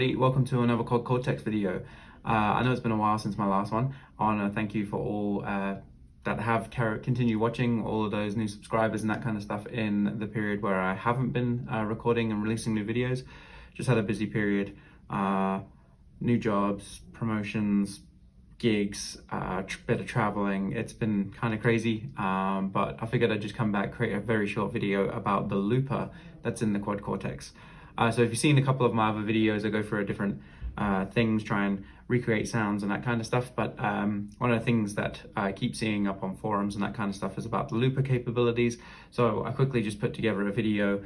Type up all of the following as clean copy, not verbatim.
everybody, welcome to another Quad Cortex video. I know it's been a while since my last one. I want to thank you for all that have continued watching, all of those new subscribers and that kind of stuff in the period where I haven't been recording and releasing new videos. Just had a busy period, new jobs, promotions, gigs, bit of traveling. It's been kind of crazy, but I figured I'd just come back, create a very short video about the looper that's in the Quad Cortex. So if you've seen a couple of my other videos, I go through different things, try and recreate sounds and that kind of stuff. But one of the things that I keep seeing up on forums and that kind of stuff is about the looper capabilities. So I quickly just put together a video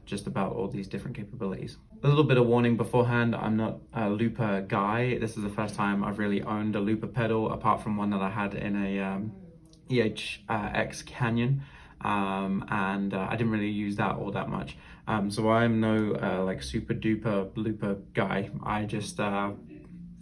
just about all these different capabilities. A little bit of warning beforehand, I'm not a looper guy. This is the first time I've really owned a looper pedal, apart from one that I had in a EHX Canyon. And I didn't really use that all that much. So I'm no like super duper looper guy. I just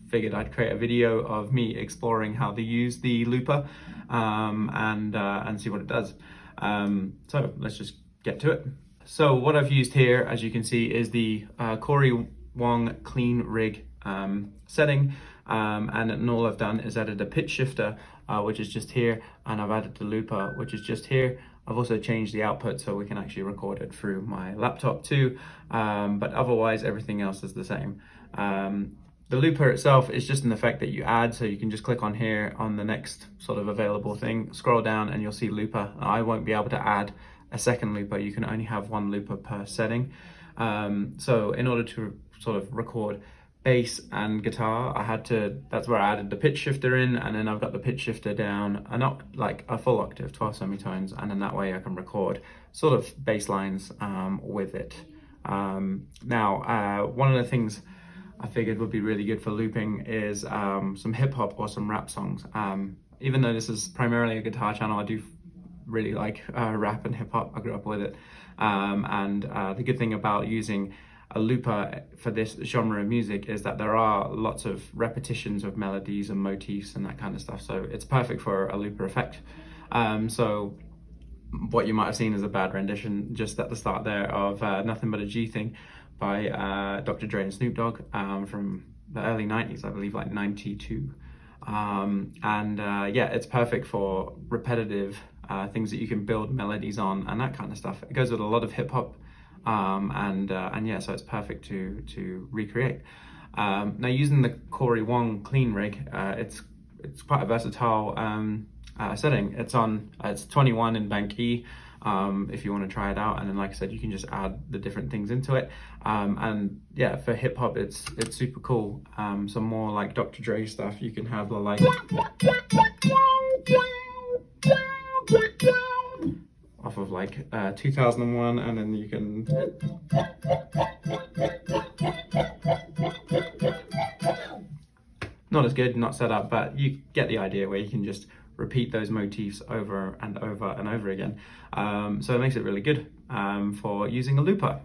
figured I'd create a video of me exploring how to use the looper and see what it does. So let's just get to it. So what I've used here, as you can see, is the Corey Wong clean rig setting. And all I've done is added a pitch shifter, which is just here, and I've added the looper, which is just here. I've also changed the output so we can actually record it through my laptop too, but otherwise everything else is the same. The looper itself is just an effect that you add, so you can just click on here on the next sort of available thing, scroll down and you'll see looper. I won't be able to add a second looper, you can only have one looper per setting. So in order to sort of record bass and guitar, that's where I added the pitch shifter in, and then I've got the pitch shifter down like a full octave, 12 semitones, and then that way I can record sort of bass lines with it. Now, one of the things I figured would be really good for looping is some hip hop or some rap songs. Even though this is primarily a guitar channel, I do really like rap and hip hop. I grew up with it. And the good thing about using a looper for this genre of music is that there are lots of repetitions of melodies and motifs and that kind of stuff. So it's perfect for a looper effect. So what you might have seen is a bad rendition just at the start there of Nothing But a G Thing by Dr. Dre and Snoop Dogg from the early 90s, I believe, like 92. Yeah, it's perfect for repetitive things that you can build melodies on and that kind of stuff. It goes with a lot of hip hop. And yeah, so it's perfect to recreate. Now, using the Corey Wong clean rig, it's quite a versatile setting. It's 21 in bank E, if you want to try it out, and then like I said, you can just add the different things into it. And yeah, for hip hop, it's super cool. Some more like Dr. Dre stuff, you can have the like off of like 2001, and then you can not as good, not set up, but you get the idea, where you can just repeat those motifs over and over and over again. So it makes it really good for using a looper.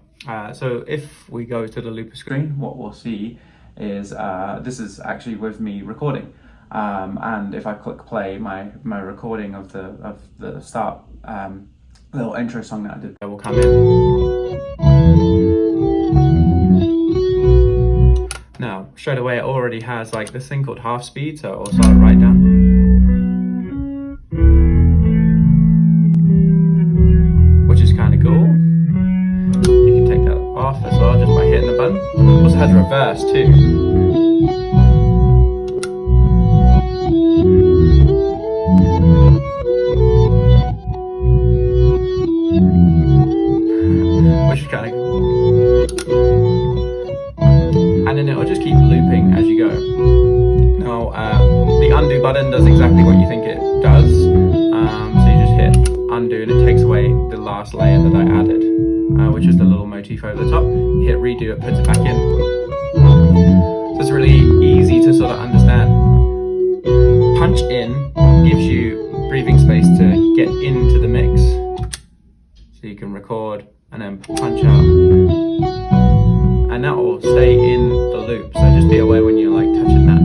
So if we go to the looper screen, what we'll see is this is actually with me recording. And if I click play, my recording of the start little intro song that I did, will come in. Now, straight away, it already has like this thing called half speed, so it'll start right down. Which is kind of cool. You can take that off as well just by hitting the button. It also has reverse too. Which is kind of cool. And then it'll just keep looping as you go. Now, the undo button does exactly what you think it does. So you just hit undo and it takes away the last layer that I added, which is the little motif over the top. You hit redo, it puts it back in. So it's really easy to sort of understand. Punch in gives you breathing space to get into the mix. So you can record and then punch out, and that will stay in the loop, so just be aware when you're like touching that.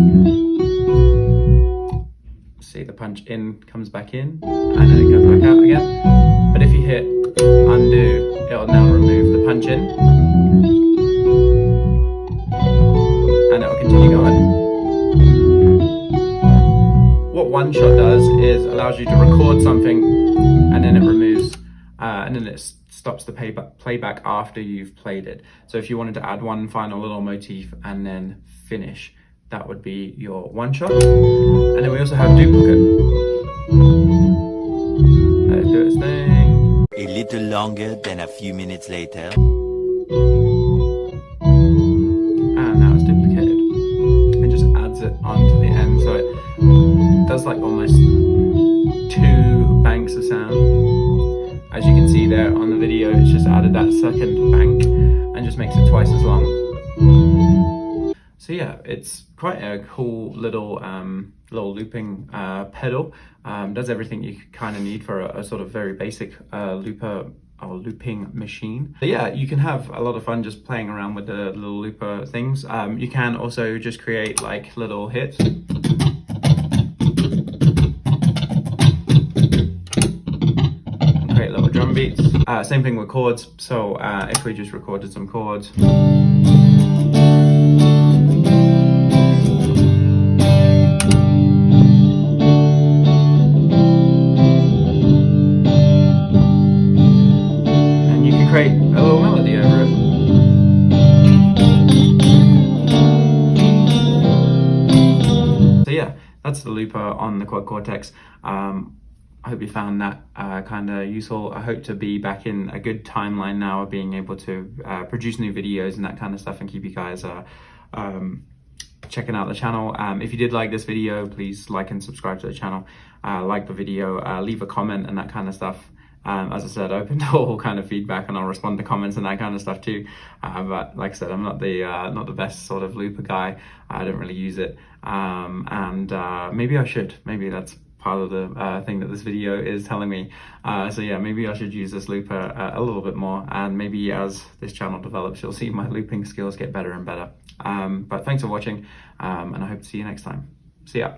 See, the punch in comes back in and then it comes back out again, but if you hit undo, it'll now remove the punch in. what one shot does is allows you to record something, and then it removes, and then it stops the playback after you've played it. So if you wanted to add one final little motif and then finish, that would be your one shot. And then we also have duplicate. Let it do its thing. A little longer than a few minutes later. And now it's duplicated. It just adds it onto the end, so it does like almost 2 banks of sound. As you can see there on the video, it's just added that second bank and just makes it twice as long. So yeah, it's quite a cool little looping pedal. Does everything you kind of need for a sort of very basic looper or looping machine. But yeah, you can have a lot of fun just playing around with the little looper things. You can also just create like little hits. Create little drum beats. Same thing with chords. So if we just recorded some chords. Create a little melody over it. So yeah, that's the looper on the Quad Cortex. I hope you found that kind of useful. I hope to be back in a good timeline now of being able to produce new videos and that kind of stuff, and keep you guys checking out the channel. If you did like this video, please like and subscribe to the channel. Like the video, leave a comment and that kind of stuff. As I said, open to all kind of feedback, and I'll respond to comments and that kind of stuff too. But like I said, I'm not the best sort of looper guy. I don't really use it, and maybe I should. Maybe that's part of the thing that this video is telling me. So yeah, maybe I should use this looper a little bit more, and maybe as this channel develops, you'll see my looping skills get better and better. But thanks for watching, and I hope to see you next time. See ya.